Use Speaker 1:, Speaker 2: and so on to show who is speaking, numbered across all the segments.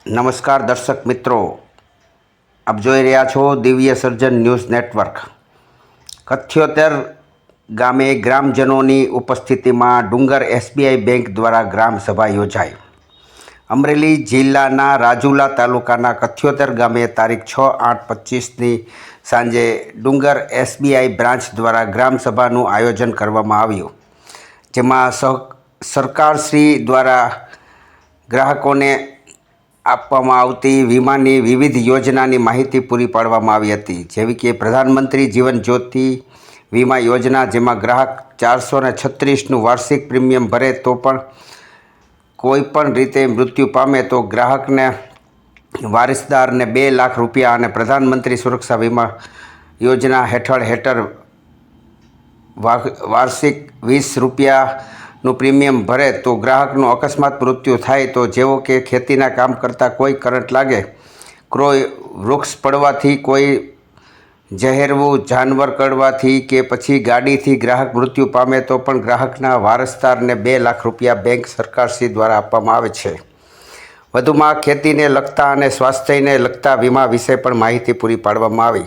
Speaker 1: નમસ્કાર દર્શક મિત્રો, આપ જોઈ રહ્યા છો દિવ્ય સર્જન ન્યૂઝ નેટવર્ક. કથ્યોતેર ગામે ગ્રામજનોની ઉપસ્થિતિમાં ડુંગર એસબીઆઈ બેંક દ્વારા ગ્રામ સભા યોજાઈ. અમરેલી જિલ્લાના રાજુલા તાલુકાના કથ્યોતેર ગામે તારીખ 6/8/25ની સાંજે ડુંગર એસબીઆઈ બ્રાન્ચ દ્વારા ગ્રામ સભાનું આયોજન કરવામાં આવ્યું, જેમાં સરકારશ્રી દ્વારા ગ્રાહકોને આપવામાં આવતી વીમાની વિવિધ યોજનાની માહિતી પૂરી પાડવામાં આવી હતી, જેવી કે પ્રધાનમંત્રી જીવન જ્યોતિ વીમા યોજના, જેમાં ગ્રાહક 436નું વાર્ષિક પ્રીમિયમ ભરે તો પણ કોઈપણ રીતે મૃત્યુ પામે તો ગ્રાહકને વારિસદારને 2 લાખ રૂપિયા અને પ્રધાનમંત્રી સુરક્ષા વીમા યોજના હેઠળ વાર્ષિક 20 રૂપિયાનું પ્રીમિયમ ભરે તો ગ્રાહકનું અકસ્માત મૃત્યુ થાય તો, જેવો કે ખેતીના કામ કરતાં કોઈ કરંટ લાગે, કોઈ વૃક્ષ પડવાથી, કોઈ ઝહેરવું જાનવર કરડવાથી કે પછી ગાડીથી ગ્રાહક મૃત્યુ પામે તો પણ ગ્રાહકના વારસદારને 2 લાખ રૂપિયા બેંક સરકારશ્રી દ્વારા આપવામાં આવે છે. વધુમાં ખેતીને લગતા અને સ્વાસ્થ્યને લગતા વીમા વિશે પણ માહિતી પૂરી પાડવામાં આવી.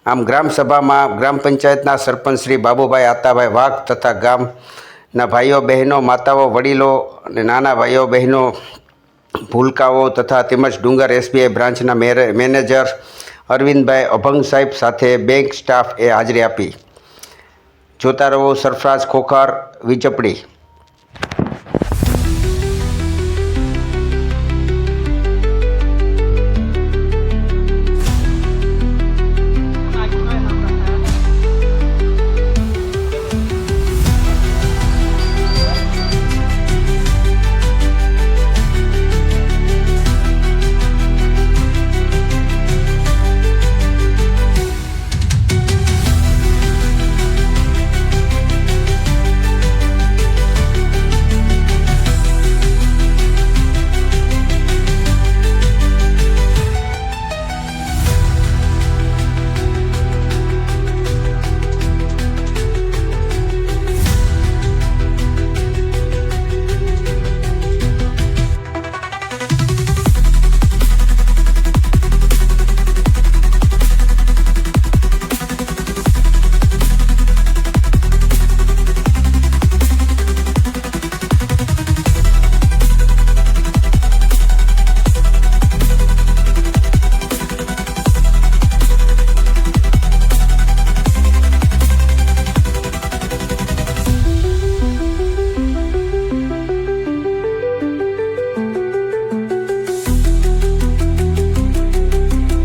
Speaker 1: આમ ગ્રામસભામાં ગ્રામ પંચાયતના સરપંચ શ્રી બાબુભાઈ આતાભાઈ વાઘ તથા ગામના ભાઈઓ બહેનો, માતાઓ, વડીલો અને નાના ભાઈઓ બહેનો, ભૂલકાઓ તથા તેમજ ડુંગર એસબીઆઈ બ્રાન્ચના મેનેજર અરવિંદભાઈ અભંગ સાહેબ સાથે બેંક સ્ટાફે હાજરી આપી. જોતા રહો સરફરાજ ખોખર, વીજપડી.